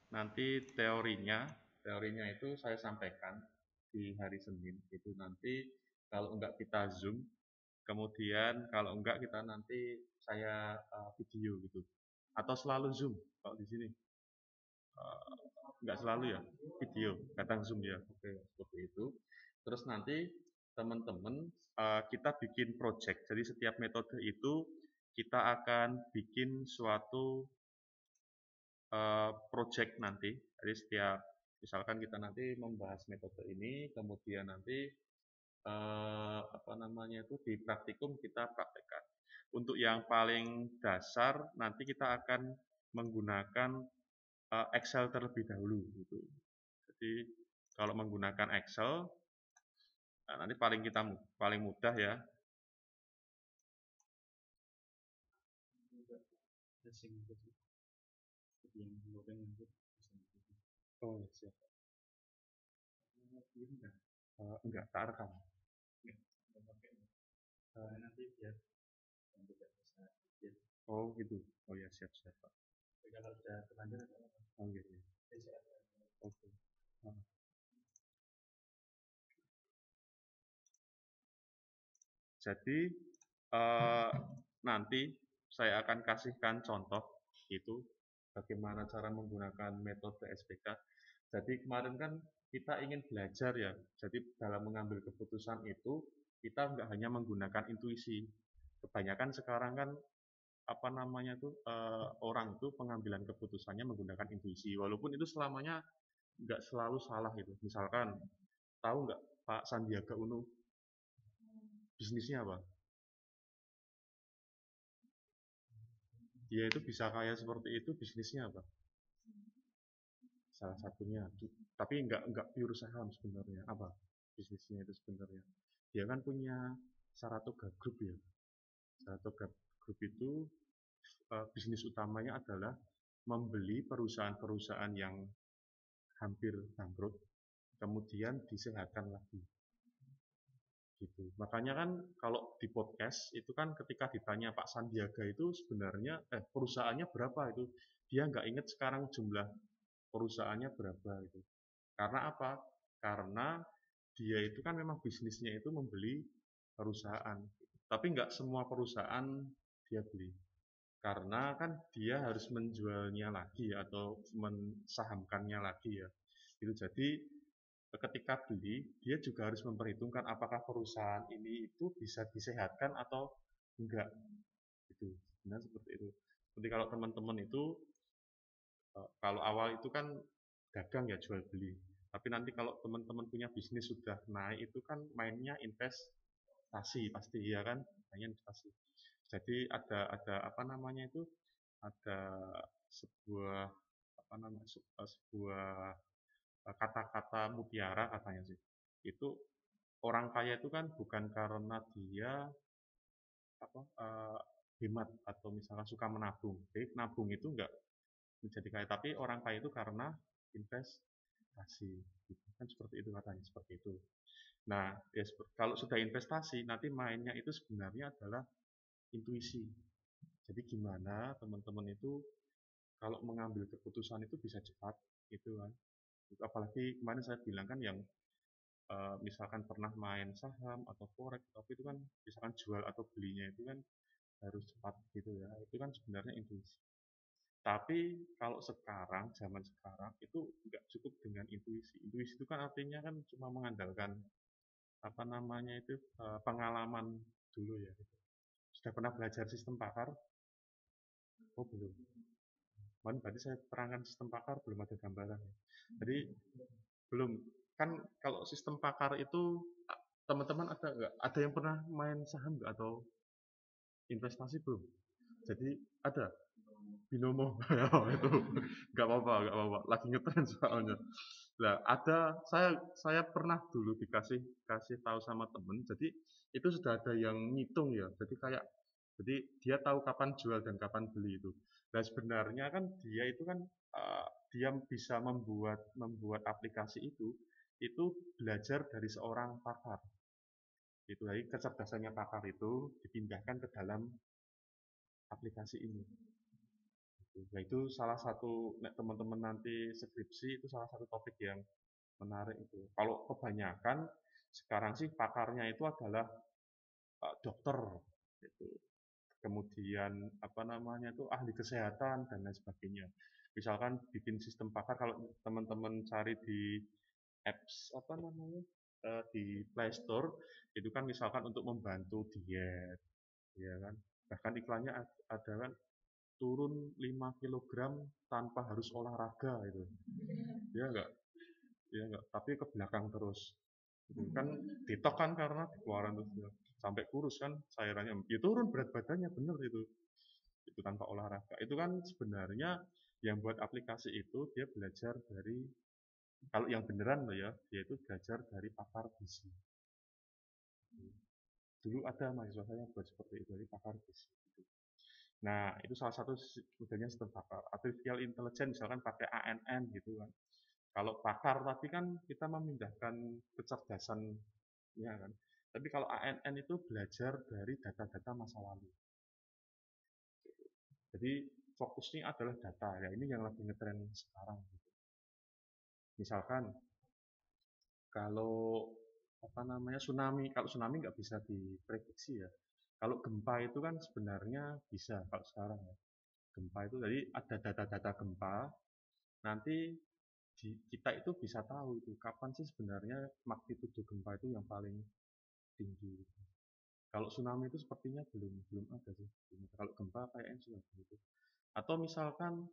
nanti teorinya itu saya sampaikan di hari Senin. Itu nanti kalau enggak kita Zoom, kemudian kalau enggak kita nanti saya video gitu. Atau selalu Zoom kalau di sini. Enggak selalu ya, video, kadang Zoom ya. Oke, seperti itu. Terus nanti teman-teman kita bikin project. Jadi setiap metode itu kita akan bikin suatu project nanti. Jadi setiap misalkan kita nanti membahas metode ini, kemudian nanti apa namanya itu di praktikum kita praktekkan. Untuk yang paling dasar nanti kita akan menggunakan Excel terlebih dahulu gitu. Jadi kalau menggunakan Excel nanti paling mudah ya. Oh ya siap. Enggak, tak rekam. Nanti biar oh gitu. Oh ya siap siap Pak. Kalau sudah terlanjur oh gitu. Oke. Jadi nanti saya akan kasihkan contoh itu bagaimana cara menggunakan metode SPK. Jadi kemarin kan kita ingin belajar ya. Jadi dalam mengambil keputusan itu kita nggak hanya menggunakan intuisi. Kebanyakan sekarang kan apa namanya itu orang itu pengambilan keputusannya menggunakan intuisi. Walaupun itu selamanya nggak selalu salah gitu. Misalkan tahu nggak Pak Sandiaga Uno bisnisnya apa? Dia itu bisa kaya seperti itu bisnisnya apa? Salah satunya, tapi nggak pure saham sebenarnya. Apa bisnisnya itu sebenarnya? Dia kan punya Saratoga Group ya. Saratoga Group itu bisnis utamanya adalah membeli perusahaan-perusahaan yang hampir bangkrut, kemudian disehatkan lagi. Gitu. Makanya kan kalau di podcast itu kan ketika ditanya Pak Sandiaga itu sebenarnya perusahaannya berapa itu, dia nggak ingat sekarang jumlah perusahaannya berapa itu. Karena apa? Karena dia itu kan memang bisnisnya itu membeli perusahaan. Tapi nggak semua perusahaan dia beli. Karena kan dia harus menjualnya lagi atau mensahamkannya lagi ya. Itu jadi ketika beli dia juga harus memperhitungkan apakah perusahaan ini itu bisa disehatkan atau enggak. Itu sebenarnya seperti itu. Jadi kalau teman-teman itu kalau awal itu kan dagang ya jual beli. Tapi nanti kalau teman-teman punya bisnis sudah naik itu kan mainnya investasi pasti ya kan, mainnya investasi. Jadi ada apa namanya itu ada sebuah apa namanya sebuah kata-kata mutiara katanya sih. Itu orang kaya itu kan bukan karena dia apa hemat atau misalnya suka menabung. Jadi nabung itu enggak menjadi kaya, tapi orang kaya itu karena investasi. Gitu. Kan seperti itu katanya, seperti itu. Nah, ya, kalau sudah investasi, nanti mainnya itu sebenarnya adalah intuisi. Jadi gimana teman-teman itu kalau mengambil keputusan itu bisa cepat, gitu kan. Apalagi kemarin saya bilang kan yang misalkan pernah main saham atau forex, tapi itu kan misalkan jual atau belinya itu kan harus cepat gitu ya. Itu kan sebenarnya intuisi. Tapi kalau sekarang, zaman sekarang itu nggak cukup dengan intuisi. Intuisi itu kan artinya kan cuma mengandalkan apa namanya itu pengalaman dulu ya. Sudah pernah belajar sistem pakar? Oh belum. Kemarin berarti saya terangkan sistem pakar belum ada gambaran. Jadi belum kan kalau sistem pakar itu teman-teman ada nggak? Ada yang pernah main saham nggak atau investasi belum? Jadi ada binomo itu nggak apa-apa lagi ngetren soalnya. Nah ada saya pernah dulu kasih tahu sama temen. Jadi itu sudah ada yang ngitung ya. Jadi dia tahu kapan jual dan kapan beli itu. Nah sebenarnya kan dia itu kan dia bisa membuat aplikasi itu belajar dari seorang pakar. Itu jadi kecerdasannya pakar itu dipindahkan ke dalam aplikasi ini. Nah, itu salah satu teman-teman nanti skripsi itu salah satu topik yang menarik itu. Kalau kebanyakan sekarang sih pakarnya itu adalah dokter gitu. Kemudian apa namanya itu ahli kesehatan dan lain sebagainya. Misalkan bikin sistem pakar, kalau teman-teman cari di apps apa namanya di Play Store itu kan misalkan untuk membantu diet, ya kan. Bahkan iklannya ada kan turun 5 kilogram tanpa harus olahraga itu. Ya enggak? Ya enggak, tapi ke belakang terus. Itu kan ditok kan karena keluaran terus sampai kurus kan cairannya. Ya turun berat badannya bener itu. Itu tanpa olahraga. Itu kan sebenarnya yang buat aplikasi itu dia belajar dari, kalau yang beneran loh ya, dia itu belajar dari pakar gizi. Dulu ada mahasiswa saya buat seperti itu, dari pakar gizi. Nah, itu salah satu modelnya sistem pakar. Artificial intelligence misalkan pakai ANN gitu kan. Kalau pakar tadi kan kita memindahkan kecerdasan, ya kan. Tapi kalau ANN itu belajar dari data-data masa lalu. Jadi fokusnya adalah data. Ya ini yang lagi ngetren sekarang. Misalkan kalau apa namanya tsunami, kalau tsunami nggak bisa diprediksi ya. Kalau gempa itu kan sebenarnya bisa kalau sekarang ya. Gempa itu jadi ada data-data gempa, nanti kita itu bisa tahu itu kapan sih sebenarnya magnitudo gempa itu yang paling tinggi. Kalau tsunami itu sepertinya belum belum ada sih. Kalau gempa kayaknya sudah gitu. Atau misalkan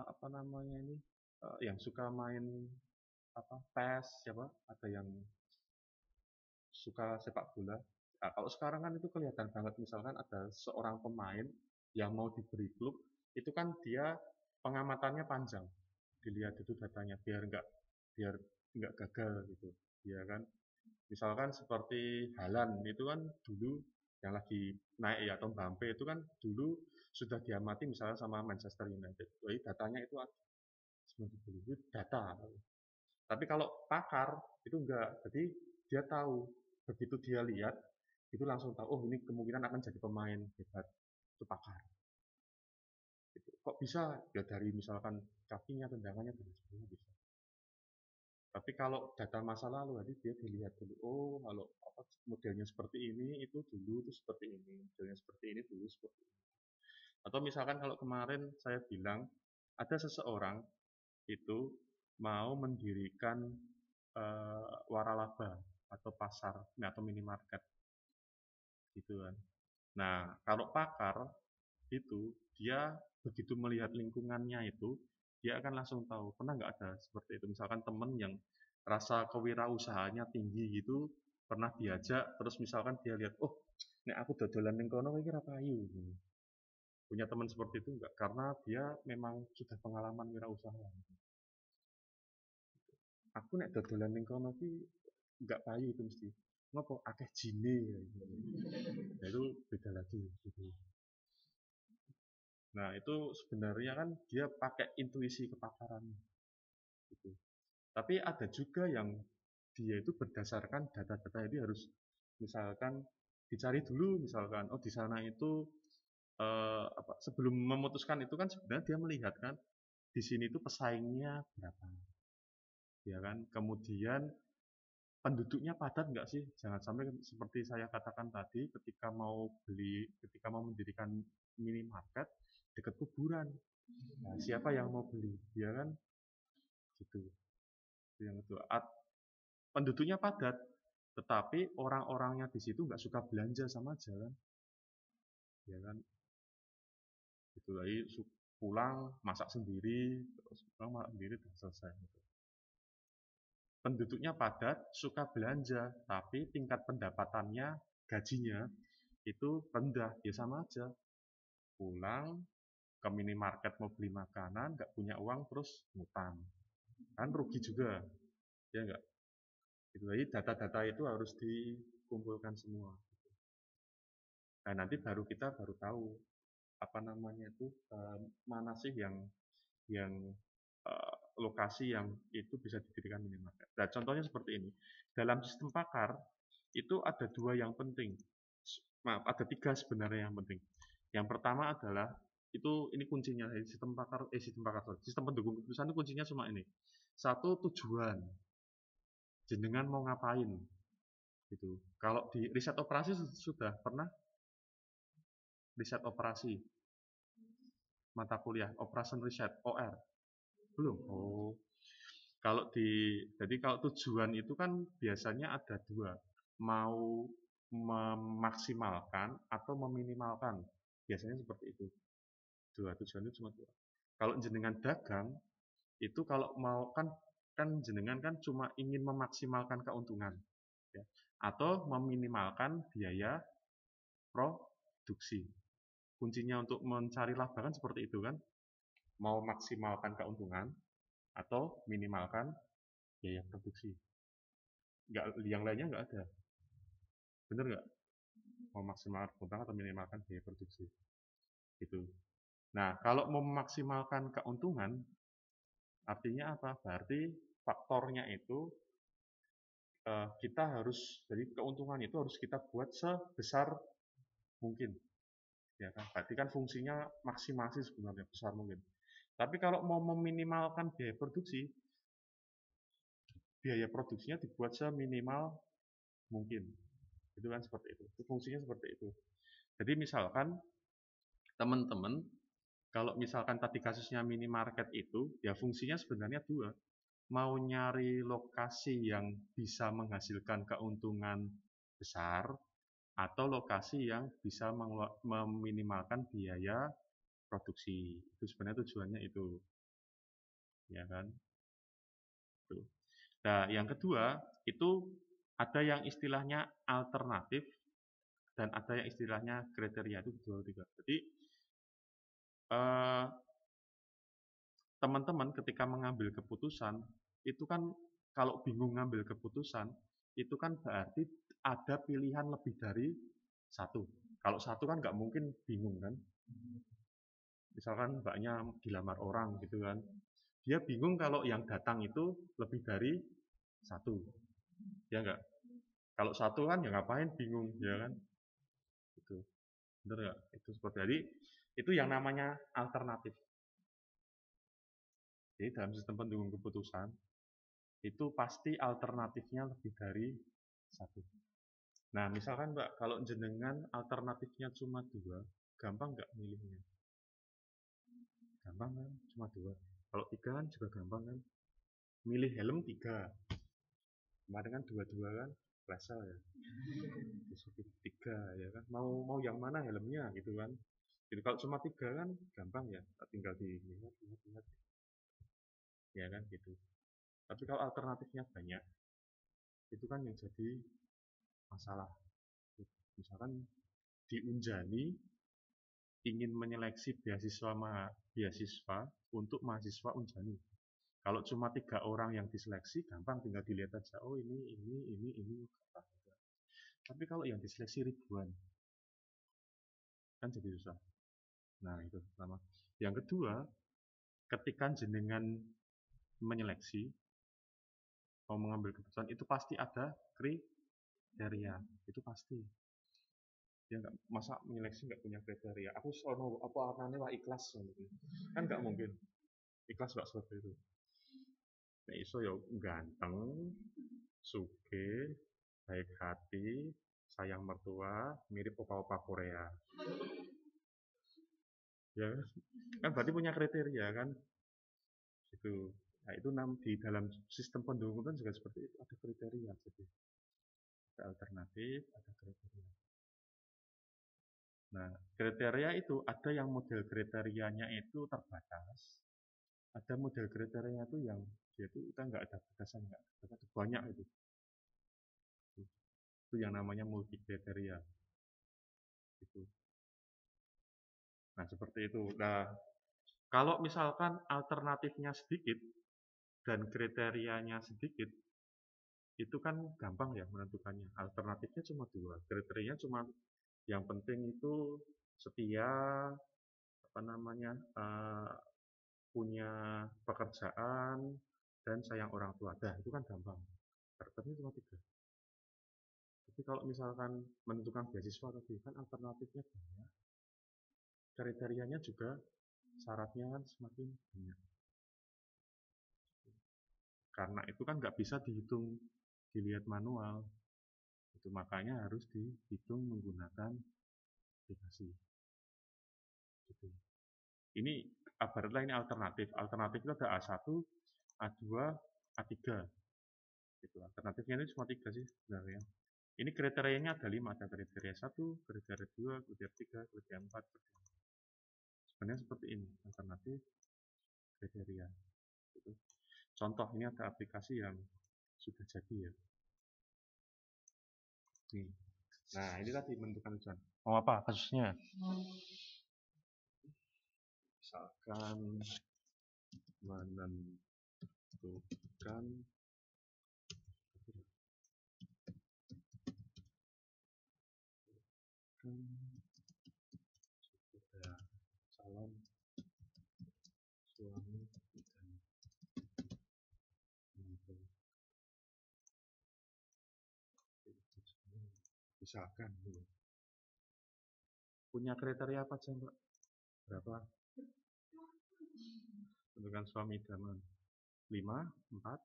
apa namanya ini yang suka main apa PES siapa? Ada yang suka sepak bola. Nah, kalau sekarang kan itu kelihatan banget misalkan ada seorang pemain yang mau diberi klub, itu kan dia pengamatannya panjang. Dilihat itu datanya biar nggak gagal gitu. Ya kan? Misalkan seperti Halan itu kan dulu yang lagi naik ya atau Mbappe itu kan dulu sudah diamati misalnya sama Manchester United. Jadi datanya itu itu data. Tapi kalau pakar itu enggak. Jadi dia tahu begitu dia lihat itu langsung tahu oh ini kemungkinan akan jadi pemain hebat. Itu pakar. Gitu. Kok bisa? Ya dari misalkan kakinya, tendangannya dan sebagainya bisa. Tapi kalau data masa lalu tadi dia dilihat dulu, oh kalau apa, modelnya seperti ini itu dulu itu seperti ini, modelnya seperti ini dulu seperti ini. Atau misalkan kalau kemarin saya bilang ada seseorang itu mau mendirikan waralaba atau pasar atau minimarket gitu kan. Nah, kalau pakar itu dia begitu melihat lingkungannya itu dia akan langsung tahu. Pernah nggak ada seperti itu? Misalkan temen yang rasa kewirausahaannya tinggi gitu, pernah diajak, terus misalkan dia lihat, oh, nek aku dodolan ning kono iki ra payu. Punya teman seperti itu enggak? Karena dia memang sudah pengalaman wirausaha. Aku nek dodolan ning kono ki enggak payu itu mesti. Ngopo akeh jine ya. Nah, itu beda lagi gitu. Nah, itu sebenarnya kan dia pakai intuisi kepakaran gitu. Tapi ada juga yang dia itu berdasarkan data-data itu harus misalkan dicari dulu misalkan oh di sana itu sebelum memutuskan itu kan sebenarnya dia melihat kan di sini itu pesaingnya berapa ya kan kemudian penduduknya padat nggak sih jangan sampai seperti saya katakan tadi ketika mau mendirikan minimarket dekat kuburan nah, siapa yang mau beli ya kan gitu yang itu penduduknya padat tetapi orang-orangnya di situ nggak suka belanja sama jalan ya kan gitu jadi pulang masak sendiri terus pulang masak sendiri dan selesai gitu. Penduduknya padat suka belanja tapi tingkat pendapatannya gajinya itu rendah ya sama aja pulang ke minimarket mau beli makanan nggak punya uang terus ngutang kan rugi juga ya enggak gitu. Jadi data-data itu harus dikumpulkan semua nah nanti kita baru tahu apa namanya itu mana sih yang lokasi yang itu bisa didirikan minimarket. Nah, contohnya seperti ini. Dalam sistem pakar itu ada dua yang penting. Maaf, ada tiga sebenarnya yang penting. Yang pertama adalah ini kuncinya sistem pendukung keputusan itu kuncinya cuma ini. Satu, tujuan. Jenengan mau ngapain? Gitu. Kalau di riset operasi sudah pernah riset operasi mata kuliah operation research OR belum? Oh, jadi kalau tujuan itu kan biasanya ada dua, mau memaksimalkan atau meminimalkan, biasanya seperti itu. Dua tujuan itu cuma dua. Kalau jenengan dagang itu kalau mau kan jenengan kan cuma ingin memaksimalkan keuntungan, ya, atau meminimalkan biaya produksi. Kuncinya untuk mencari laba kan seperti itu kan, mau maksimalkan keuntungan atau minimalkan biaya produksi. Yang lainnya nggak ada. Bener nggak? Mau maksimalkan keuntungan atau minimalkan biaya produksi. Gitu. Nah, kalau mau memaksimalkan keuntungan, artinya apa? Berarti faktornya itu kita harus, jadi keuntungan itu harus kita buat sebesar mungkin. Ya kan? Berarti kan fungsinya maksimasi sebenarnya, besar mungkin. Tapi kalau mau meminimalkan biaya produksinya dibuat seminimal mungkin. Itu kan seperti itu. Fungsinya seperti itu. Jadi misalkan teman-teman, kalau misalkan tadi kasusnya minimarket itu, ya fungsinya sebenarnya dua. Mau nyari lokasi yang bisa menghasilkan keuntungan besar, atau lokasi yang bisa meminimalkan biaya produksi. Itu sebenarnya tujuannya itu. Ya kan? Tuh. Nah, yang kedua, itu ada yang istilahnya alternatif dan ada yang istilahnya kriteria, itu dua tiga. Jadi teman-teman ketika mengambil keputusan itu kan kalau bingung ngambil keputusan itu kan berarti ada pilihan lebih dari satu. Kalau satu kan nggak mungkin bingung kan. Misalkan mbaknya dilamar orang gitu kan, dia bingung kalau yang datang itu lebih dari satu, ya nggak? Kalau satu kan ya ngapain bingung, ya kan? Itu bener nggak? Itu seperti jadi itu yang namanya alternatif. Jadi dalam sistem pendukung keputusan itu pasti alternatifnya lebih dari satu. Nah, misalkan Mbak, kalau jenengan alternatifnya cuma dua, gampang nggak milihnya? Gampang kan? Cuma dua. Kalau tiga kan juga gampang kan? Milih helm tiga. Kemarin kan dua-dua kan? Klasel ya. Disuruh tiga ya kan? Mau yang mana helmnya gitu kan? Jadi kalau cuma tiga kan gampang ya, tinggal dilihat, lihat. Ya kan gitu. Tapi kalau alternatifnya banyak, itu kan yang jadi masalah. Misalkan di Unjani ingin menyeleksi beasiswa untuk mahasiswa Unjani. Kalau cuma 3 orang yang diseleksi, gampang tinggal dilihat aja. Oh ini. Tapi kalau yang diseleksi ribuan, kan jadi susah. Nah itu pertama. Yang kedua, ketika jenengan menyeleksi, mau mengambil keputusan, itu pasti ada kriteria. Itu pasti. Ya nggak, masa menyeleksi nggak punya kriteria. Aku sono apa anane lah ikhlas gitu. Kan nggak mungkin. Ikhlas nggak seperti itu. Nah, iso ya ganteng, sugih, baik hati, sayang mertua, mirip opa-opa Korea. Ya kan berarti punya kriteria kan? Itu. Nah, itu di dalam sistem pendukung juga seperti itu, ada kriteria. Jadi ada alternatif, ada kriteria. Nah, kriteria itu ada yang model kriterianya itu terbatas, ada model kriterianya itu yang dia itu kita nggak ada batasan, nggak ada banyak itu. Itu yang namanya multi kriteria. Itu. Nah, seperti itu. Nah, kalau misalkan alternatifnya sedikit dan kriterianya sedikit, itu kan gampang ya menentukannya. Alternatifnya cuma dua, kriterianya cuma yang penting itu setia, apa namanya, punya pekerjaan dan sayang orang tua. Dah, itu kan gampang. Karakternya cuma tiga. Tapi kalau misalkan menentukan beasiswa tadi kan alternatifnya banyak. kriterianya juga syaratnya kan semakin banyak. Karena itu kan nggak bisa dihitung, dilihat manual. Itu makanya harus dihitung menggunakan aplikasi. Gitu. Ini ibaratlah ini alternatif. Alternatif itu ada A1, A2, A3. Gitu. Alternatifnya itu cuma 3 sih sebenarnya. Ini kriterianya ada 5, ada kriteria 1, kriteria 2, kriteria 3, kriteria 4. Sebenarnya seperti ini, alternatif, kriteria. Gitu. Contoh, ini ada aplikasi yang sudah jadi ya. Nih. Nah, ini tadi menentukan tujuan. Mau apa kasusnya? Misalkan menentukan calon suami dan misalkan punya kriteria apa aja Mbak? Berapa? Tentukan suami idaman 5, 4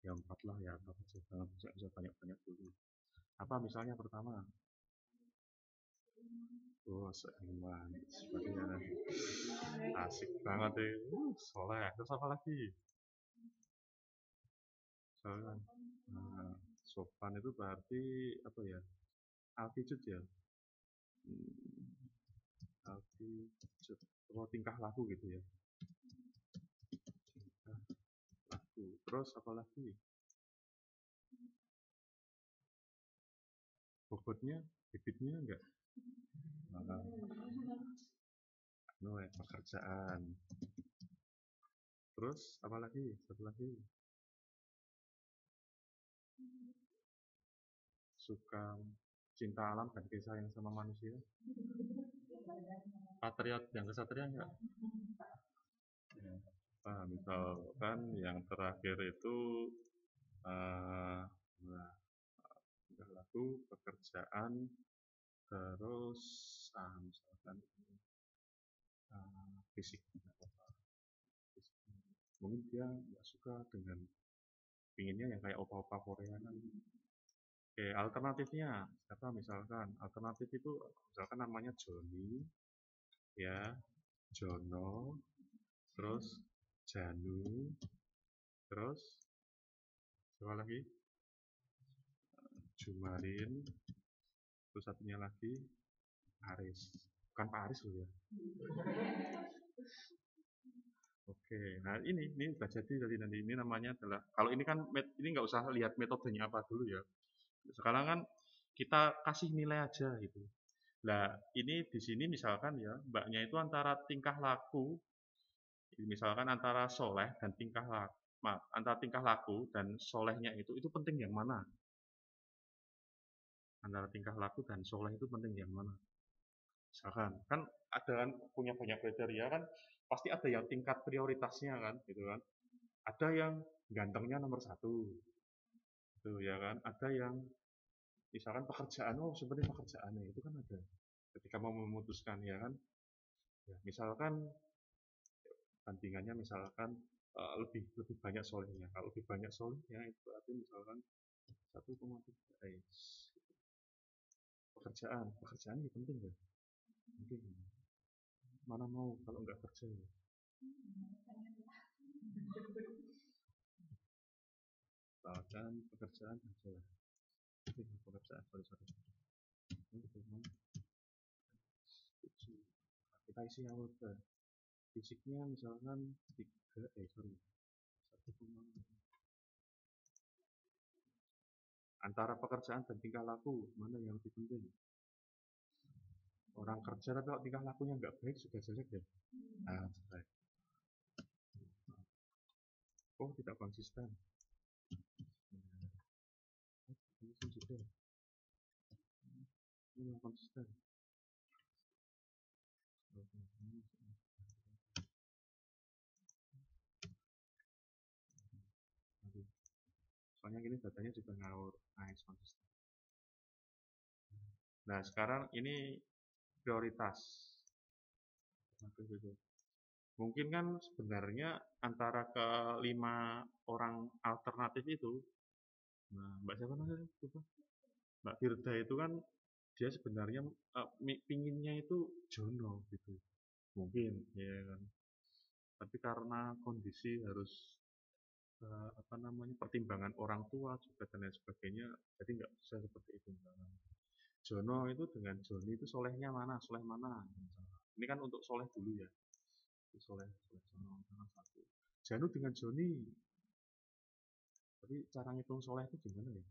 ya 4 lah ya, apa aja, jangan bisa banyak-banyak dulu. Apa misalnya pertama? Oh, seiman, sebagainya. Asik banget ya. Soleh. Terus apa lagi? Soalnya, nah, sopan itu berarti apa ya? Altitude ya. Altitude. Oh, tingkah laku gitu ya. Tingkah laku. Terus apa lagi? Bobotnya, bibitnya enggak? No, pekerjaan. Terus apa lagi? Satu lagi. Suka cinta alam dan kisah yang sama manusia. Patriot yang kesatria enggak? Nah, misalkan yang terakhir itu nah, laku pekerjaan terus misalkan fisik. Mungkin dia nggak suka dengan pinginnya yang kayak opa-opa Korea kan. Oke, alternatifnya apa misalkan? Alternatif itu misalkan namanya Joni, ya, Jono, terus Janu, terus siapa lagi? Jumarin, terus satunya lagi Aris. Bukan Pak Aris loh ya. Oke, nah ini sudah jadi tadi nanti ini namanya adalah kalau ini kan ini nggak usah lihat metodenya apa dulu ya. Sekarang kan kita kasih nilai aja gitu. Nah ini di sini misalkan ya mbaknya itu antara tingkah laku, misalkan antara soleh dan tingkah laku, antara tingkah laku dan solehnya itu penting yang mana? Antara tingkah laku dan soleh itu penting yang mana? Misalkan kan ada kan punya banyak kriteria kan pasti ada yang tingkat prioritasnya kan gitu kan. Ada yang gantengnya nomor 1 tuh ya kan, ada yang misalkan pekerjaan, oh sebenarnya pekerjaannya itu kan ada ketika mau memutuskan ya kan ya, misalkan bandingannya misalkan lebih lebih banyak solehnya, kalau lebih banyak solehnya itu berarti misalkan 1,3 pekerjaan itu penting ya, penting mana mau kalau nggak kerja ya. Misalkan pekerjaan aja pekerjaan kita isi awal fisiknya misalkan 1, antara pekerjaan dan tingkah laku mana yang lebih penting? Orang kerja tapi kalau tingkah lakunya nggak baik juga jelek ya. Nah, jelek. Oh tidak konsisten. Konsisten juga. Ini konsisten. Soalnya gini datanya juga ngawur. Nice konsisten. Nah, sekarang ini prioritas. Mungkin kan sebenarnya antara kelima orang alternatif itu, nah Mbak siapa namanya? Mbak Firda itu kan dia sebenarnya pinginnya itu Jono gitu. Mungkin ya kan. Tapi karena kondisi harus apa namanya pertimbangan orang tua juga dan lain sebagainya, jadi nggak bisa seperti itu. Jono itu dengan Joni itu solehnya mana, soleh mana? Ini kan untuk soleh dulu ya. Soleh, soleh Jono salah satu. Janu dengan Joni, tapi cara ngitung soleh itu gimana ya?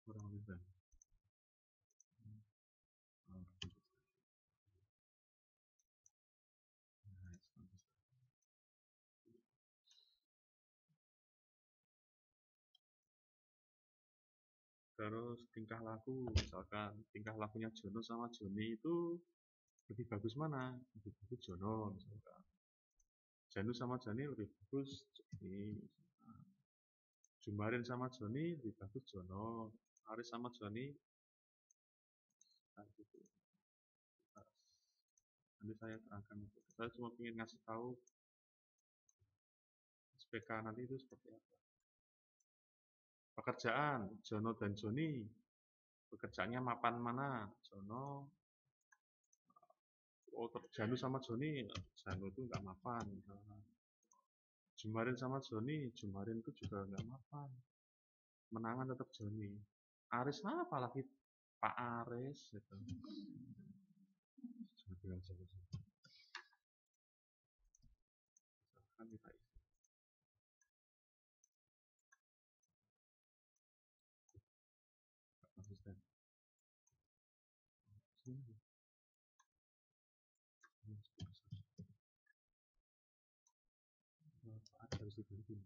Kurang lebih kan. Terus tingkah laku, misalkan tingkah lakunya Jono sama Joni itu lebih bagus mana? Lebih bagus Jono misalkan. Janu sama Joni lebih bagus Joni. Jumarin sama Joni lebih bagus Jono. Aris sama Joni, nah gitu. Nanti saya terangkan itu. Saya cuma ingin ngasih tahu SPK nanti itu seperti apa. Pekerjaan Jono dan Joni, pekerjaannya mapan mana? Jono, oh Janu sama Joni, Janu itu nggak mapan. Jumarin sama Joni, Jumarin itu juga nggak mapan. Menangan tetap Joni. Aris apa lagi? Pak Aris gitu. Misalkan kita konsisten. Harus diganti.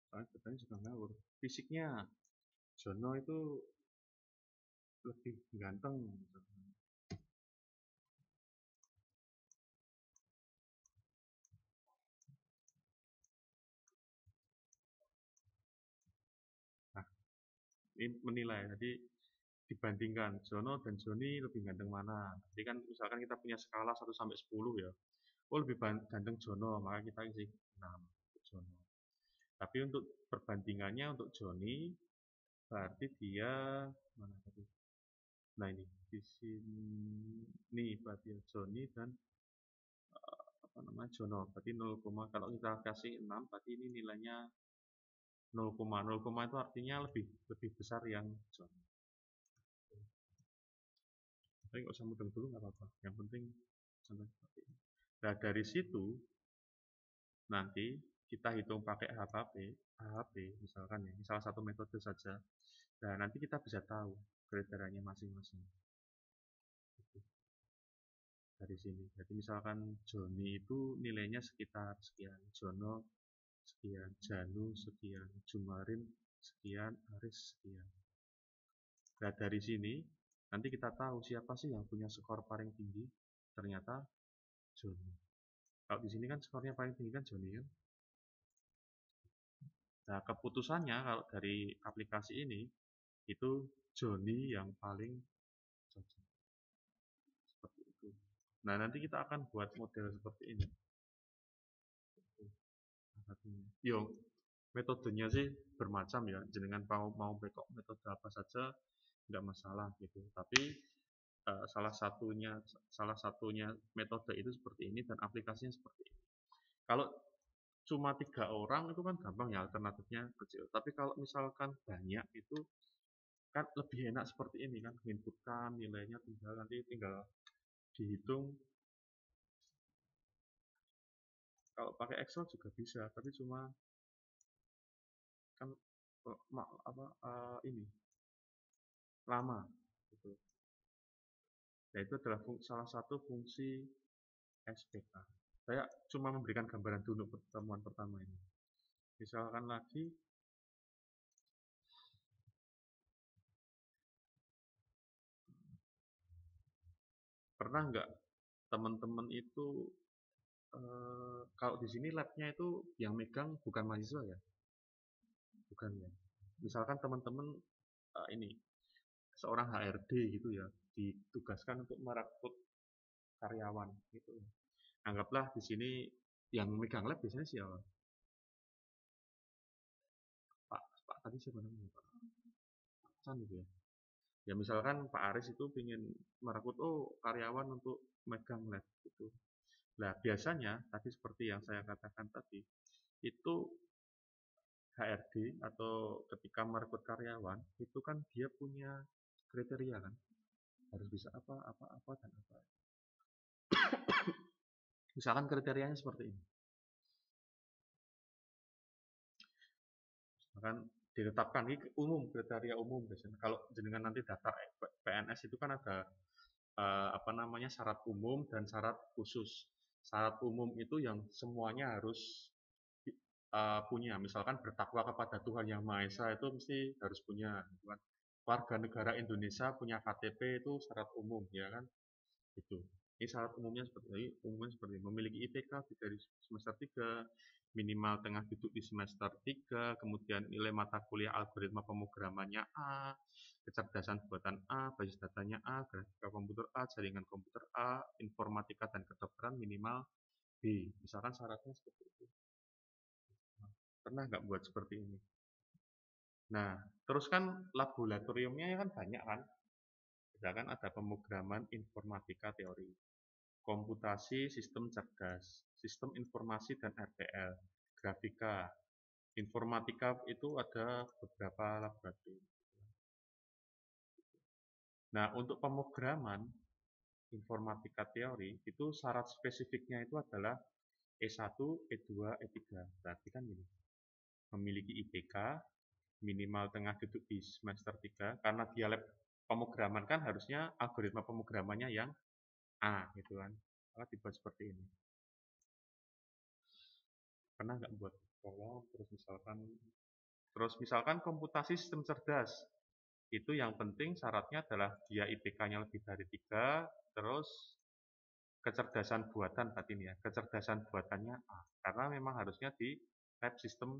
Soalnya katanya juga ngawur. Fisiknya Jono itu lebih ganteng. Nah, ini menilai. Jadi dibandingkan Jono dan Joni lebih ganteng mana. Jadi kan misalkan kita punya skala 1 sampai 10 ya. Oh lebih ganteng Jono, maka kita isi 6 untuk Jono. Tapi untuk perbandingannya untuk Joni berarti dia mana tadi? Nah ini di sini berarti Joni dan apa namanya Jono. Berarti 0, kalau kita kasih 6 berarti ini nilainya 0, 0, itu artinya lebih besar yang Jono. Tapi nggak usah mudeng dulu nggak apa-apa. Yang penting sampai seperti ini. Nah dari situ nanti kita hitung pakai HHP misalkan ya, salah satu metode saja. Nah nanti kita bisa tahu kriterianya masing-masing. Dari sini. Jadi misalkan Joni itu nilainya sekitar sekian, Jono sekian, Janu sekian, Jumarin sekian, Aris sekian. Nah dari sini nanti kita tahu siapa sih yang punya skor paling tinggi. Ternyata Joni. Kalau di sini kan skornya paling tinggi kan Joni kan. Nah keputusannya kalau dari aplikasi ini itu Joni yang paling cocok. Seperti itu. Nah nanti kita akan buat model seperti ini. Yo, metodenya sih bermacam ya. Jenengan mau bekok metode apa saja nggak masalah gitu. Tapi salah satunya metode itu seperti ini dan aplikasinya seperti ini. Kalau cuma 3 orang itu kan gampang ya alternatifnya kecil. Tapi kalau misalkan banyak itu kan lebih enak seperti ini kan, menginputkan nilainya tinggal dihitung. Kalau pakai Excel juga bisa, tapi cuma kan ini lama gitu. Nah, itu adalah salah satu fungsi SPK. Saya cuma memberikan gambaran dulu pertemuan pertama ini. Misalkan lagi Pernah nggak teman-teman itu kalau di sini labnya itu yang megang bukan mahasiswa ya? Bukan ya. Misalkan teman-teman ini seorang HRD gitu ya, ditugaskan untuk merekrut karyawan gitu. Anggaplah di sini yang megang lab biasanya siapa? Pak tadi siapa namanya? Pak Hasan gitu ya. Ya misalkan Pak Aris itu ingin merekrut karyawan untuk megang lab gitu. Nah, biasanya tadi seperti yang saya katakan tadi, itu HRD atau ketika merekrut karyawan, itu kan dia punya kriteria kan, harus bisa apa, apa, apa, dan apa. Misalkan kriterianya seperti ini. Misalkan ditetapkan ini umum, kriteria umum biasanya. Kalau jenengan nanti daftar PNS itu kan ada apa namanya syarat umum dan syarat khusus. Syarat umum itu yang semuanya harus punya, misalkan bertakwa kepada Tuhan Yang Maha Esa itu mesti harus punya, gitu kan. Warga negara Indonesia punya KTP itu syarat umum, ya kan? Itu. Ini syarat umumnya seperti memiliki IPK dari semester 3, minimal tengah duduk di semester 3, kemudian nilai mata kuliah algoritma pemrogramannya A, kecerdasan buatan A, basis datanya A, grafika komputer A, jaringan komputer A, informatika dan kedokteran minimal B. Misalkan syaratnya seperti itu. Pernah nggak buat seperti ini? Nah, terus kan laboratoriumnya kan banyak kan? Misalkan ada pemrograman informatika teori, komputasi sistem cerdas, sistem informasi dan RTL, grafika, informatika itu ada beberapa laboratorium. Nah, untuk pemrograman informatika teori itu syarat spesifiknya itu adalah E1, E2, E3. Berarti kan ini memiliki IPK minimal tengah duduk di semester 3 karena dia lab pemrograman kan harusnya algoritma pemrogramannya yang A gitu kan. Maka dibuat seperti ini. Pernah nggak buat kolom terus misalkan komputasi sistem cerdas itu yang penting syaratnya adalah dia IPK-nya lebih dari 3, terus kecerdasan buatan berarti ini ya, kecerdasan buatannya A karena memang harusnya di lab sistem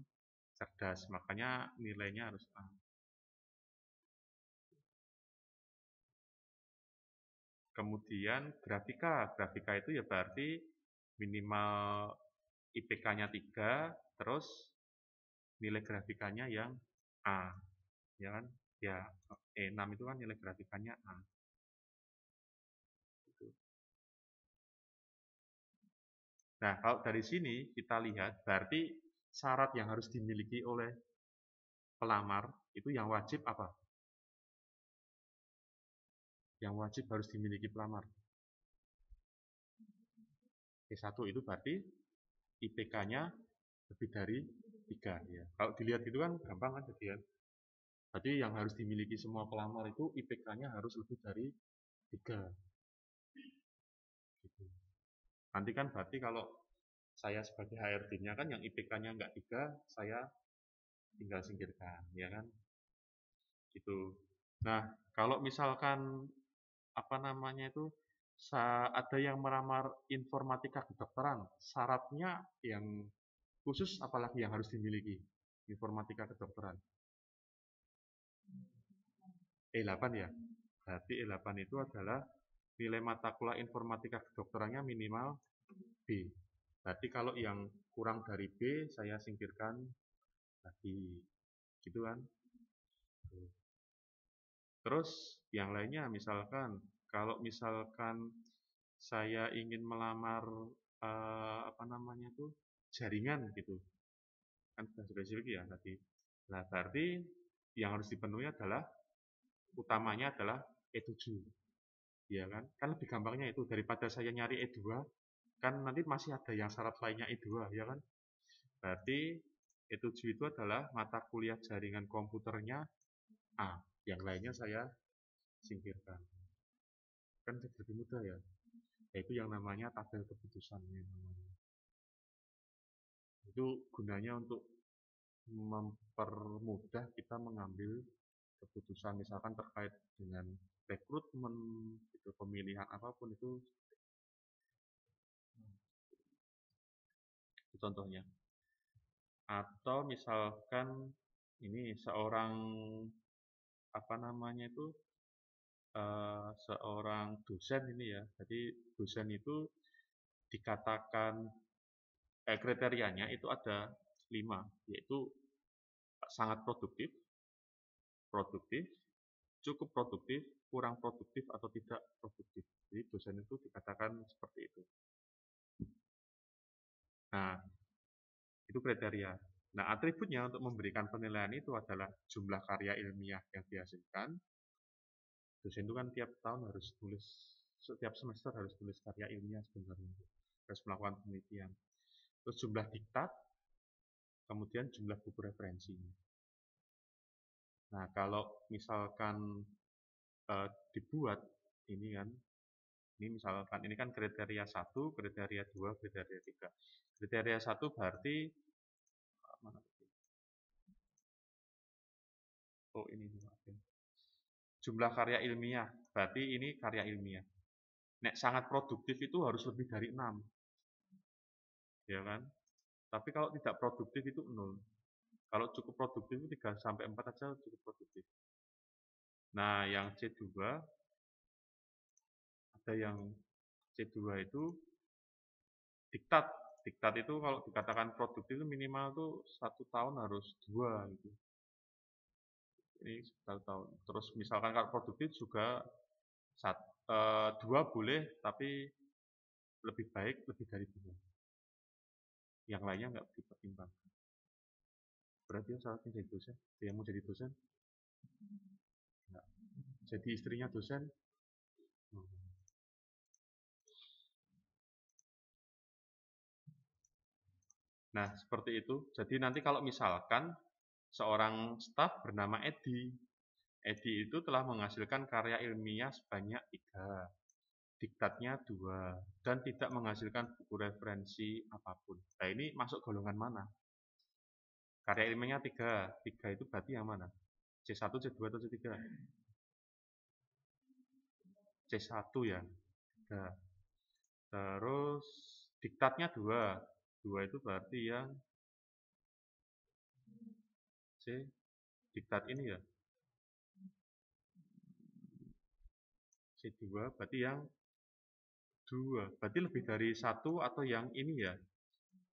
cerdas makanya nilainya harus A. Kemudian grafika itu ya berarti minimal IPK-nya 3, terus nilai grafikanya yang A, ya kan? Ya, E6 itu kan nilai grafikanya A. Gitu. Nah, kalau dari sini kita lihat, berarti syarat yang harus dimiliki oleh pelamar itu yang wajib apa? Yang wajib harus dimiliki pelamar. E1 itu berarti IPK-nya lebih dari 3. Ya. Kalau dilihat itu kan gampang kan jadi ya. Berarti yang harus dimiliki semua pelamar itu IPK-nya harus lebih dari 3. Gitu. Nanti kan berarti kalau saya sebagai HRD-nya kan yang IPK-nya nggak 3, saya tinggal singkirkan, ya kan? Gitu. Nah, kalau misalkan apa namanya itu ada yang melamar informatika kedokteran, syaratnya yang khusus apalagi yang harus dimiliki informatika kedokteran? E8 ya. Berarti E8 itu adalah nilai mata kuliah informatika kedokterannya minimal B. Berarti kalau yang kurang dari B saya singkirkan lagi. Gitu kan? Terus yang lainnya misalkan kalau misalkan saya ingin melamar apa namanya itu jaringan gitu kan sudah spesifik ya tadi. Nah berarti yang harus dipenuhi adalah utamanya adalah E7, ya kan? Kan lebih gampangnya itu daripada saya nyari E2, kan nanti masih ada yang syarat lainnya E2, ya kan? Berarti E7 itu adalah mata kuliah jaringan komputernya A, yang lainnya saya singkirkan. Kan jadi lebih mudah ya. Yaitu yang namanya tabel keputusan. Itu gunanya untuk mempermudah kita mengambil keputusan misalkan terkait dengan rekrutmen, itu pemilihan apapun itu contohnya. Atau misalkan ini seorang apa namanya itu seorang dosen ini ya. Jadi dosen itu dikatakan kriterianya itu ada 5, yaitu sangat produktif, produktif, cukup produktif, kurang produktif atau tidak produktif. Jadi dosen itu dikatakan seperti itu. Nah, itu kriteria. Nah, atributnya untuk memberikan penilaian itu adalah jumlah karya ilmiah yang dihasilkan. Dosen itu kan tiap tahun harus tulis, setiap semester harus tulis karya ilmiah sebenarnya. Harus melakukan penelitian. Terus jumlah diktat, kemudian jumlah buku referensi. Nah, kalau misalkan dibuat ini kan, ini misalkan ini kan kriteria 1, kriteria 2, kriteria 3. Kriteria 1 berarti oh ini jumlah karya ilmiah, berarti ini karya ilmiah. Nek sangat produktif itu harus lebih dari 6. Ya kan? Tapi kalau tidak produktif itu 0. Kalau cukup produktif itu 3 sampai 4 aja cukup produktif. Nah, yang C2 ada yang C2 itu diktat. Diktat itu kalau dikatakan produktif itu minimal tuh 1 tahun harus 2 gitu. Ini 1 tahun. Terus misalkan kalau produktif juga 2 boleh, tapi lebih baik lebih dari 2. Yang lainnya nggak dipertimbangkan. Berarti yang syaratnya jadi dosen, yang mau jadi dosen, nggak. Jadi istrinya dosen. Nah, seperti itu. Jadi nanti kalau misalkan seorang staf bernama Edi, Edi itu telah menghasilkan karya ilmiah sebanyak 3, diktatnya 2, dan tidak menghasilkan buku referensi apapun. Nah, ini masuk golongan mana? Karya ilmiahnya 3, 3 itu berarti yang mana? C1, C2, atau C3? C1 ya. 3. Terus diktatnya 2, 2 itu berarti yang C, diktat ini ya. C2 berarti yang 2. Berarti lebih dari 1 atau yang ini ya.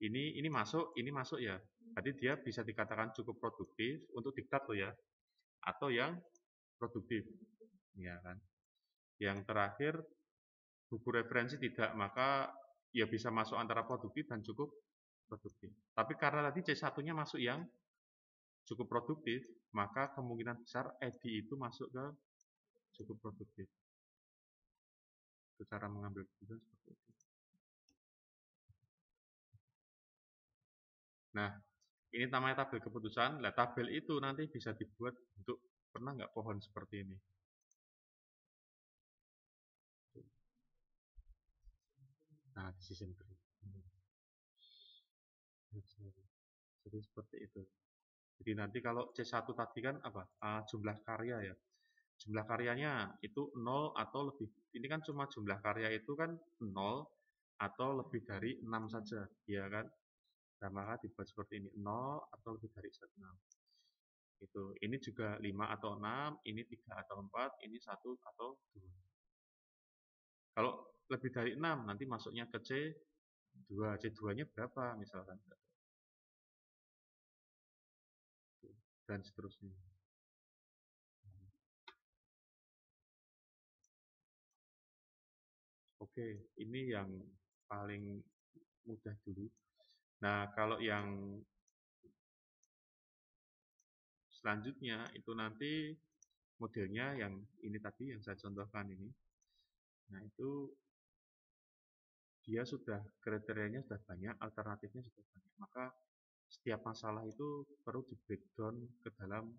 Ini masuk ya. Berarti dia bisa dikatakan cukup produktif untuk diktat loh ya. Atau yang produktif. Ya kan. Yang terakhir buku referensi tidak, maka ya bisa masuk antara produktif dan cukup produktif. Tapi karena tadi C1-nya masuk yang cukup produktif, maka kemungkinan besar Edi itu masuk ke cukup produktif. Itu cara mengambil keputusan seperti itu. Nah, ini namanya tabel keputusan. Nah, tabel itu nanti bisa dibuat untuk, pernah nggak pohon seperti ini? Nah, decision tree. Jadi seperti itu. Jadi nanti kalau C1 tadi kan apa? Jumlah karya ya. Jumlah karyanya itu 0 atau lebih. Ini kan cuma jumlah karya itu kan 0 atau lebih dari 6 saja, ya kan? Nah, maka dibuat seperti ini, 0 atau lebih dari 6. Itu. Ini juga 5 atau 6, ini 3 atau 4, ini 1 atau 2. Kalau lebih dari 6 nanti masuknya ke C2. C2-nya berapa misalkan? Dan seterusnya. Oke, ini yang paling mudah dulu. Nah, kalau yang selanjutnya itu nanti modelnya yang ini tadi yang saya contohkan ini. Nah, itu dia sudah kriterianya sudah banyak, alternatifnya sudah banyak. Maka setiap masalah itu perlu di breakdown ke dalam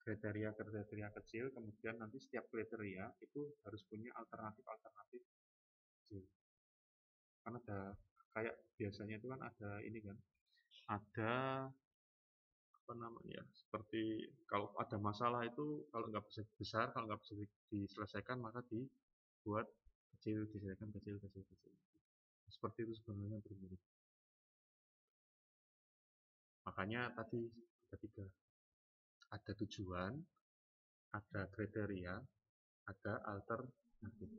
kriteria-kriteria kecil, kemudian nanti setiap kriteria itu harus punya alternatif-alternatif kecil. Karena ada kayak biasanya itu kan ada ini kan, ada apa namanya, seperti kalau ada masalah itu kalau nggak bisa besar, kalau nggak bisa diselesaikan maka dibuat kecil, diselesaikan kecil, kecil, kecil. Seperti itu sebenarnya bermirip. Makanya tadi ada tiga, ada tujuan, ada kriteria, ada alternatif.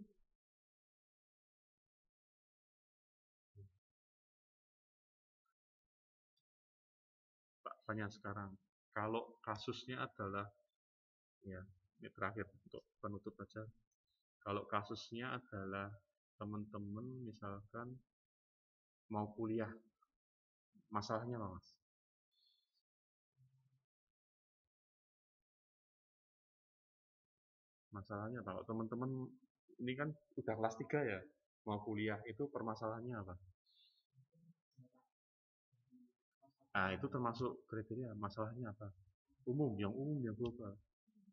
Banyak sekarang. Kalau kasusnya adalah, ya, ini terakhir untuk penutup aja. Kalau kasusnya adalah teman-teman misalkan mau kuliah, masalahnya apa, Mas? Masalahnya apa? Kalau teman-teman ini kan udah kelas 3 ya, mau kuliah itu permasalahannya apa? Nah, itu termasuk kriteria masalahnya apa? Umum, yang global.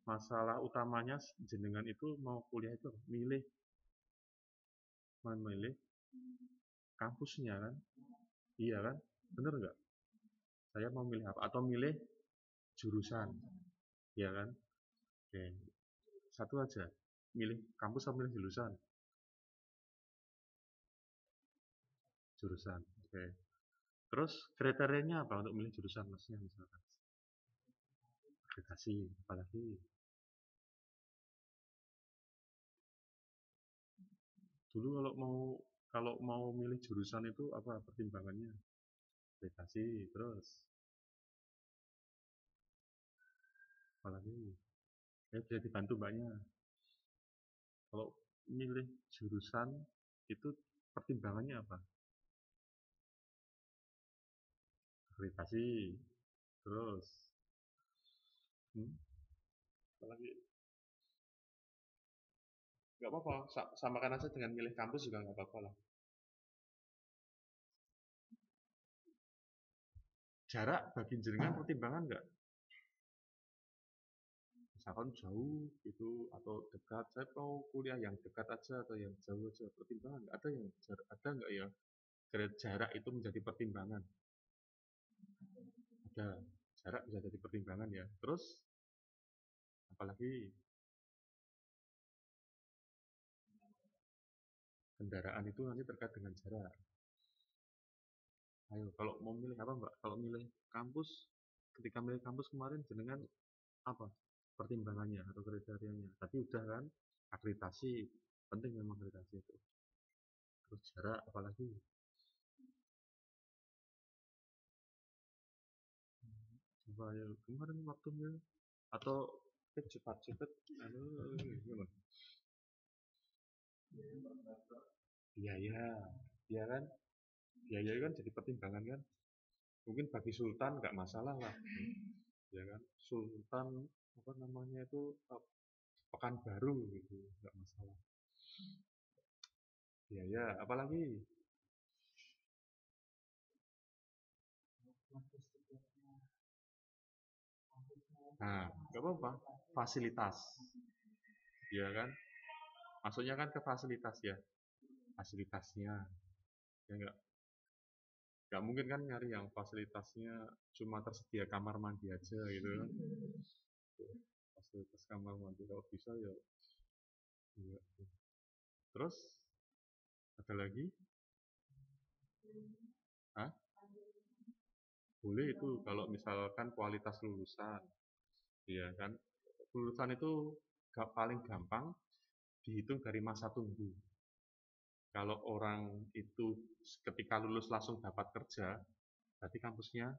Masalah utamanya jenengan itu mau kuliah itu memilih kampusnya kan? Iya kan? Bener nggak? Saya mau milih apa? Atau milih jurusan, ya kan? Oke, satu aja. Milih kampus atau milih jurusan? Jurusan. Oke. Terus kriterianya apa untuk milih jurusan masnya misalkan? Akreditasi, apalagi dulu kalau mau milih jurusan itu apa pertimbangannya? Akreditasi, terus apalagi? Ya bisa dibantu mbaknya. Kalau milih jurusan itu pertimbangannya apa? Akreditasi, terus hmm, apalagi? Nggak apa-apa, samakan aja dengan milih kampus juga nggak apa-apa lah. Jarak bagi jenengan pertimbangan nggak? Misalkan jauh gitu atau dekat, saya mau kuliah yang dekat aja atau yang jauh aja, pertimbangan nggak? Ada yang ada nggak ya jarak itu menjadi pertimbangan? Ada, jarak bisa jadi pertimbangan ya. Terus apalagi? Kendaraan itu nanti terkait dengan jarak. Ayo, kalau mau milih apa mbak? Kalau milih kampus, ketika milih kampus kemarin jenengan apa pertimbangannya atau kriterianya? Tadi udah kan, akreditasi, penting memang akreditasi itu. Terus jarak apalagi? Coba ya kemarin waktunya atau cepat-cepat, aduh, gimana? Biaya, ya kan? Biaya kan jadi pertimbangan kan? Mungkin bagi Sultan nggak masalah lah, ya kan? Sultan apa namanya itu Pekanbaru gitu, nggak masalah. Biaya, apalagi? Nah, nggak apa-apa. Fasilitas, ya kan? Maksudnya kan ke fasilitas ya, fasilitasnya. Ya nggak mungkin kan nyari yang fasilitasnya cuma tersedia kamar mandi aja gitu kan. Fasilitas kamar mandi kalau bisa ya. Iya. Terus ada lagi? Hah? Boleh itu kalau misalkan kualitas lulusan, iya kan? Lulusan itu paling gampang dihitung dari masa tunggu. Kalau orang itu ketika lulus langsung dapat kerja, berarti kampusnya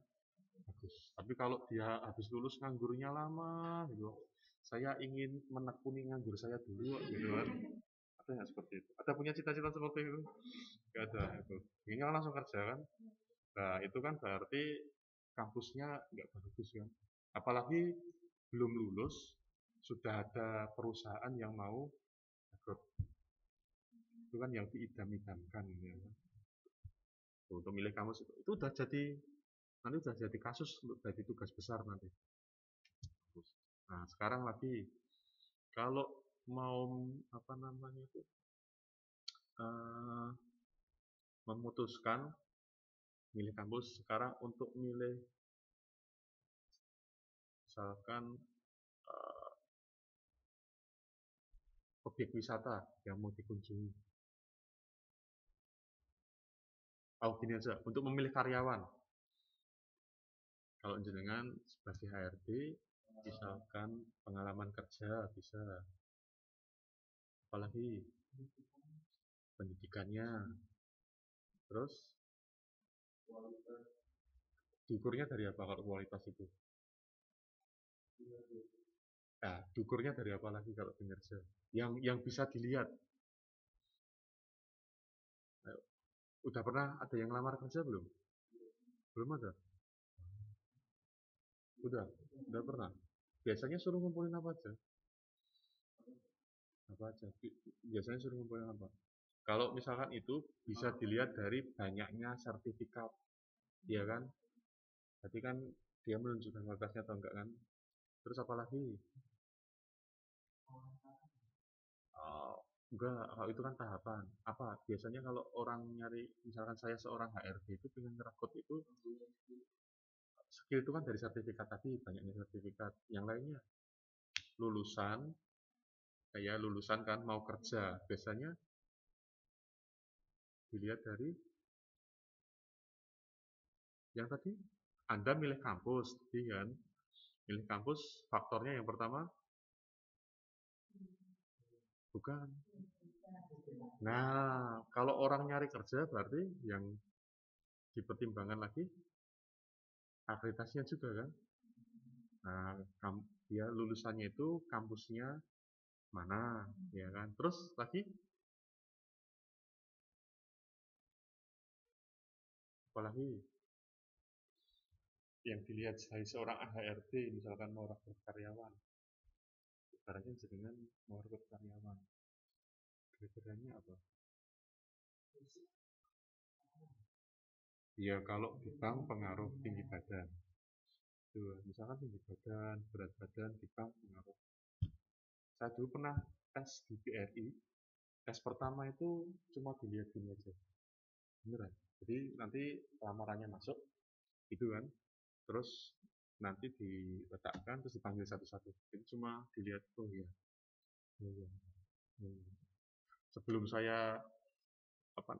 bagus. Tapi kalau dia habis lulus nganggurnya lama gitu, saya ingin menekuni nganggur saya dulu gitu kan. Ada nggak seperti itu? Ada punya cita-cita seperti itu? Nggak ada itu. Inginnya langsung kerja kan? Nah, itu kan berarti kampusnya nggak bagus kan? Apalagi belum lulus, sudah ada perusahaan yang mau rekrut. Itu kan yang diidam-idamkan ya kan? Untuk milih kampus itu udah jadi nanti udah jadi kasus untuk jadi tugas besar nanti. Nah, sekarang lagi kalau mau apa namanya itu eh, memutuskan milih kampus sekarang untuk milih misalkan objek wisata yang mau dikunjungi. Gini aja, untuk memilih karyawan. Kalau jenengan sebagai HRD, misalkan pengalaman kerja bisa, apalagi pendidikannya, terus diukurnya dari apa kalau kualitas itu? Nah, diukurnya dari apa lagi kalau kinerja? Yang bisa dilihat. Ayo, udah pernah ada yang lamar kerja belum? Belum ada? Udah pernah. Biasanya suruh ngumpulin apa aja? Apa aja? Biasanya suruh ngumpulin apa? Kalau misalkan itu bisa dilihat dari banyaknya sertifikat, ya kan? Berarti kan dia menunjukkan kualitasnya atau enggak kan? Terus apa lagi? Oh, enggak, kalau itu kan tahapan. Apa? Biasanya kalau orang nyari, misalkan saya seorang HRD itu pengen ngerekrut itu, skill itu kan dari sertifikat tadi, banyaknya sertifikat. Yang lainnya, lulusan, kayak lulusan kan mau kerja. Biasanya dilihat dari yang tadi, Anda milih kampus, tadi kan? Milih kampus, faktornya yang pertama, bukan. Nah, kalau orang nyari kerja berarti yang dipertimbangkan lagi akreditasinya juga kan. Nah, dia lulusannya itu kampusnya mana, ya kan. Terus lagi, apalagi yang dilihat dari seorang HRD, misalkan mau rekrut karyawan, ibaratnya dengan mau rekrut karyawan, kriterianya apa? Ya kalau di bank pengaruh tinggi badan. Tuh, misalkan tinggi badan, berat badan di bank pengaruh. Saya dulu pernah tes di BRI, tes pertama itu cuma dilihat gini aja, beneran. Jadi nanti lamarannya masuk, gitu kan, terus nanti diletakkan, terus dipanggil satu-satu. Itu cuma dilihat, oh iya, oh iya, oh iya. Sebelum saya apa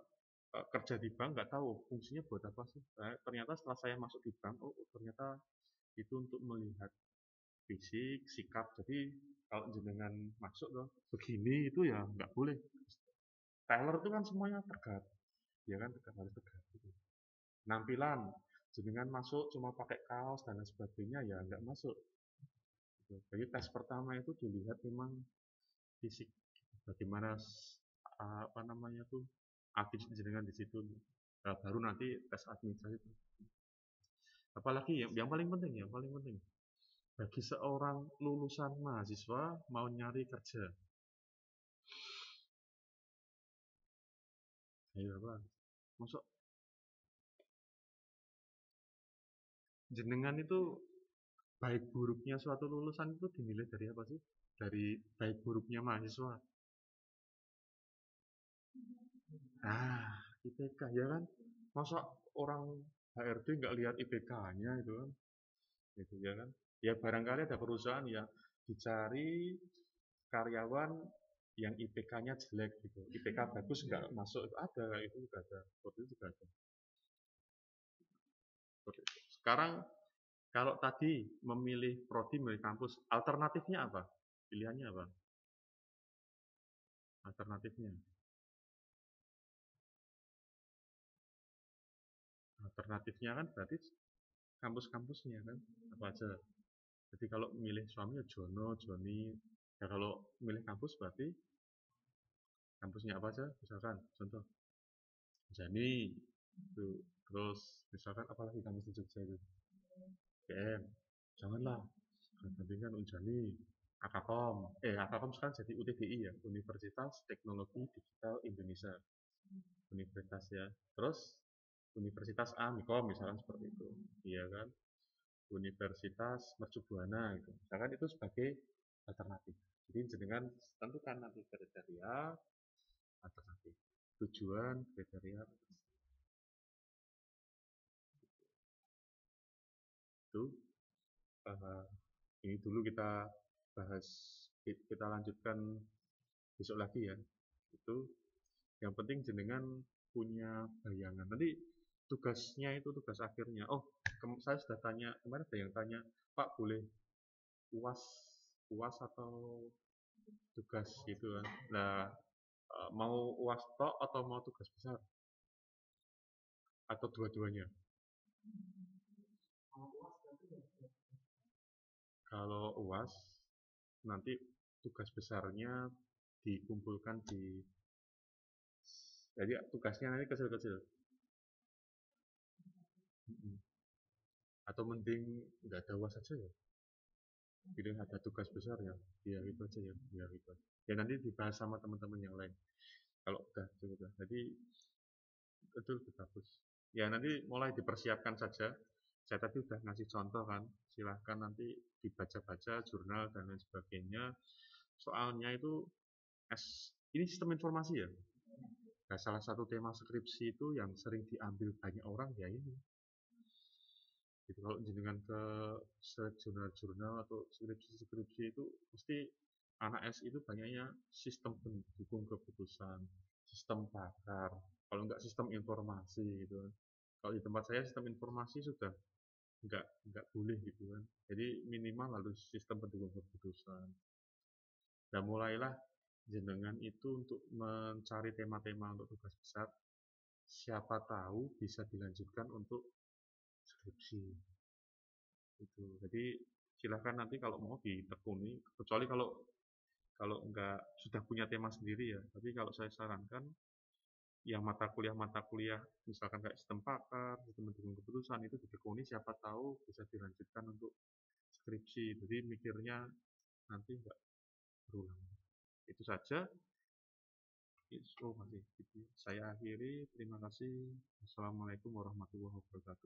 kerja di bank nggak tahu fungsinya buat apa sih. Ternyata setelah saya masuk di bank, oh ternyata itu untuk melihat fisik, sikap. Jadi kalau jenengan masuk loh begini itu ya nggak boleh. Teller itu kan semuanya tegak, ya kan tegak harus tegak. Gitu. Penampilan, jenengan masuk cuma pakai kaos dan lain sebagainya ya nggak masuk. Gitu. Jadi tes pertama itu dilihat memang fisik, bagaimana apa namanya tuh aktif jenengan di situ. Nah, baru nanti tes administrasi itu. Apalagi yang paling penting ya, paling penting bagi seorang lulusan mahasiswa mau nyari kerja. Ayo apa? Masuk jenengan itu baik buruknya suatu lulusan itu dinilai dari apa sih? Dari baik buruknya mahasiswa. Nah, IPK ya kan? Masa orang HRD nggak lihat IPK-nya itu kan? Gitu ya kan? Ya barangkali ada perusahaan yang dicari karyawan yang IPK-nya jelek gitu. IPK bagus nggak masuk itu ada, itu juga ada. Seperti itu juga ada. Sekarang kalau tadi memilih prodi, memilih kampus, alternatifnya apa? Pilihannya apa? Alternatifnya. Alternatifnya kan berarti kampus-kampusnya kan apa aja. Jadi kalau milih suami ya Jono, Joni. Ya kalau milih kampus berarti kampusnya apa aja? Misalkan contoh Jani itu. Terus misalkan apalagi kampus di Jogja itu? UGM. Janganlah. Gantikan Unjani. Akakom. Akakom sekarang jadi UTDI ya, Universitas Teknologi Digital Indonesia. Universitas ya. Terus Universitas A, Mikom misalkan seperti itu. Iya kan? Universitas Mercubuana gitu. Misalkan itu sebagai alternatif. Jadi jenengan tentukan nanti kriteria alternatif. Tujuan kriteria itu Ini dulu kita bahas, kita lanjutkan besok lagi ya. Itu yang penting jenengan punya bayangan. Nanti tugasnya itu tugas akhirnya. Oh, saya sudah tanya, kemarin ada yang tanya, Pak boleh UAS UAS atau tugas gitu kan. Nah, mau UAS tok atau mau tugas besar? Atau dua-duanya? Kalau UAS, nanti tugas besarnya dikumpulkan di, jadi tugasnya nanti kecil-kecil. Atau mending nggak ada UAS saja ya? Jadi ada tugas besar ya, ya itu aja ya, ya itu. Ya nanti dibahas sama teman-teman yang lain. Kalau udah cukup lah. Jadi itu lebih bagus. Ya nanti mulai dipersiapkan saja. Saya tadi udah ngasih contoh kan, silahkan nanti dibaca-baca jurnal dan lain sebagainya. Soalnya itu ini sistem informasi ya. Nah, salah satu tema skripsi itu yang sering diambil banyak orang ya ini. Gitu, kalau jenengan ke jurnal-jurnal atau skripsi-skripsi itu pasti anak S itu banyaknya sistem pendukung keputusan, sistem pakar, kalau enggak sistem informasi gitu kan. Kalau di tempat saya sistem informasi sudah enggak boleh gitu kan. Jadi minimal harus sistem pendukung keputusan. Dan mulailah jenengan itu untuk mencari tema-tema untuk tugas besar. Siapa tahu bisa dilanjutkan untuk skripsi. Gitu. Jadi silahkan nanti kalau mau ditekuni, kecuali kalau kalau enggak sudah punya tema sendiri ya. Tapi kalau saya sarankan yang mata kuliah misalkan kayak sistem pakar, sistem mendukung keputusan itu ditekuni, siapa tahu bisa dilanjutkan untuk skripsi. Jadi mikirnya nanti enggak berulang. Itu saja. Oh, masih. Saya akhiri. Terima kasih. Assalamualaikum warahmatullahi wabarakatuh.